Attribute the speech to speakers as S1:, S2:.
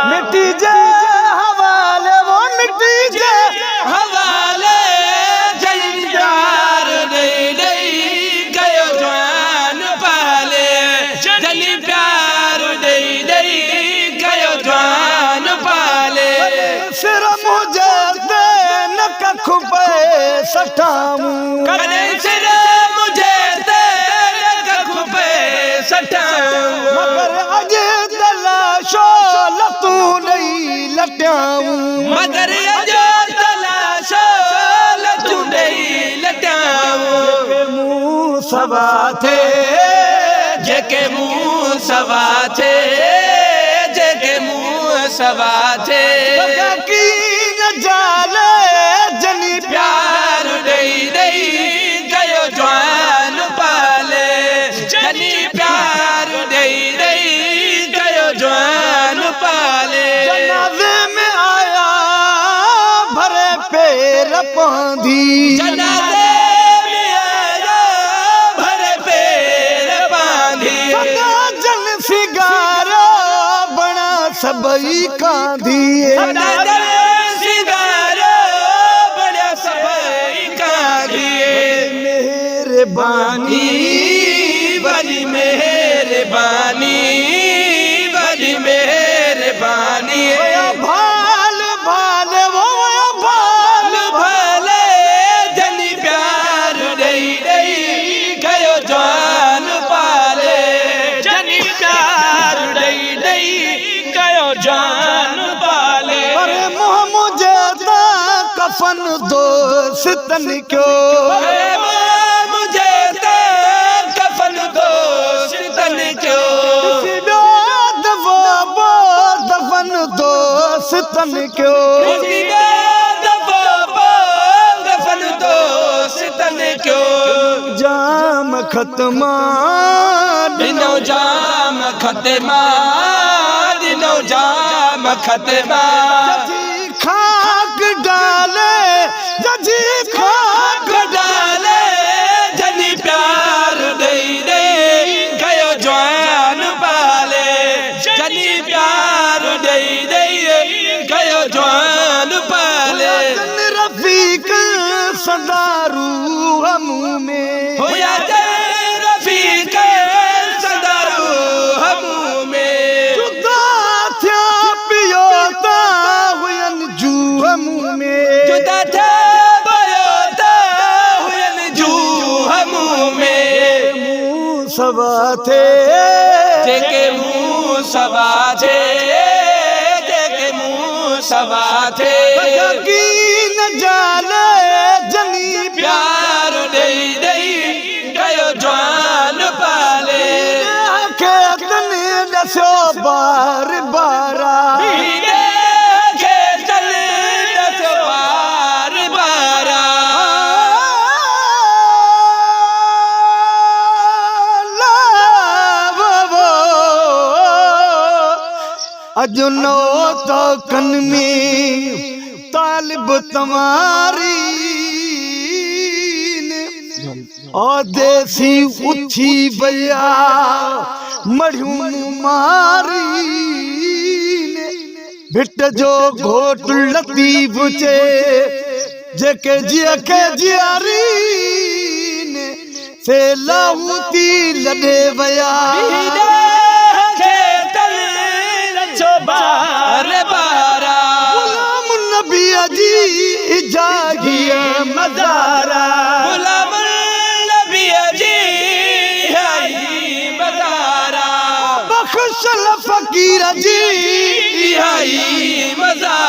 S1: मिट्टी जे हवाले वो मिट्टी जे
S2: हवाले जनी प्यार दई दई कयो जवान पाले जनी प्यार दई दई कयो जवान पाले
S1: सिर मुझे दे न कख पे सठाऊं
S2: कने सिर मुझे ते कख पे सठाऊं
S1: मगर अजे तलाशो लतू नहीं लटाऊं
S2: मगर अजो तलाशो लतू नहीं लटाऊं
S1: मुंह सवा थे
S2: जेके मुंह सवा थे जेके मुंह सवा थे
S1: की न जाले जनी
S2: प्यार दई दई कयो जवान पाले जनी प्यार दई दई कयो जवान पाले
S1: जनाजे में आया भरे पैर पांधी
S2: जनाजे में आया भरे पैर बांधी
S1: जन सिगारा बना सबई कांधी
S2: सदा सिगारो बड़ा सबई कांधिए
S1: मेहरबानी
S2: बड़ी मेहरबानी बड़ी मेहरबानी
S1: भाल भाल वो भाल
S2: भले जनी प्यार दई दई कयो जवान पाले जनी प्यार दई दई कयो जवान पाले
S1: अरे मोह मुझे ता कफन दोस्तन क्यों
S2: मुझे तो कफन दोस्तन क्यों
S1: दफन दोस्तन क्यों
S2: कफन दोस्तन क्यों
S1: जाम खत्मा
S2: दिनो जाम खत्मा दिनो जाम खत्मा
S1: जजी खाक डाले जजी खाक
S2: डाले जनी प्यार दई दई कयो जवान पाले जनी प्यार दई दई कयो जवान पाले
S1: जन रफीक सदारू हम में
S2: होया जय रफीक सदारू हमू में
S1: जुदा थया पियो ता हुयन जू हम में
S2: जुदा थे भयो ता हुयन जू हमू में
S1: मुंह सवा थे
S2: जेके मुंह सवा थे जेके मुंह सवा थे
S1: की न जाले जनी
S2: प्यार दई दई कयो जवान पाले
S1: के तन दसो बार बारा
S2: भीगे के चल दस बार बारा
S1: अजनो तो कन में तालिब तुम्हारी और देसी उठी बया मढ़ू मारी भिट जो घोट लतीफ चे जेके जिया के जियारी से लाऊती लड़े बया
S2: बार बारा
S1: Ghulam Nabi ji जागिया Madara
S2: Ghulam Nabi ji high Madara
S1: बख्शल फकीर जी
S2: हाई मदारा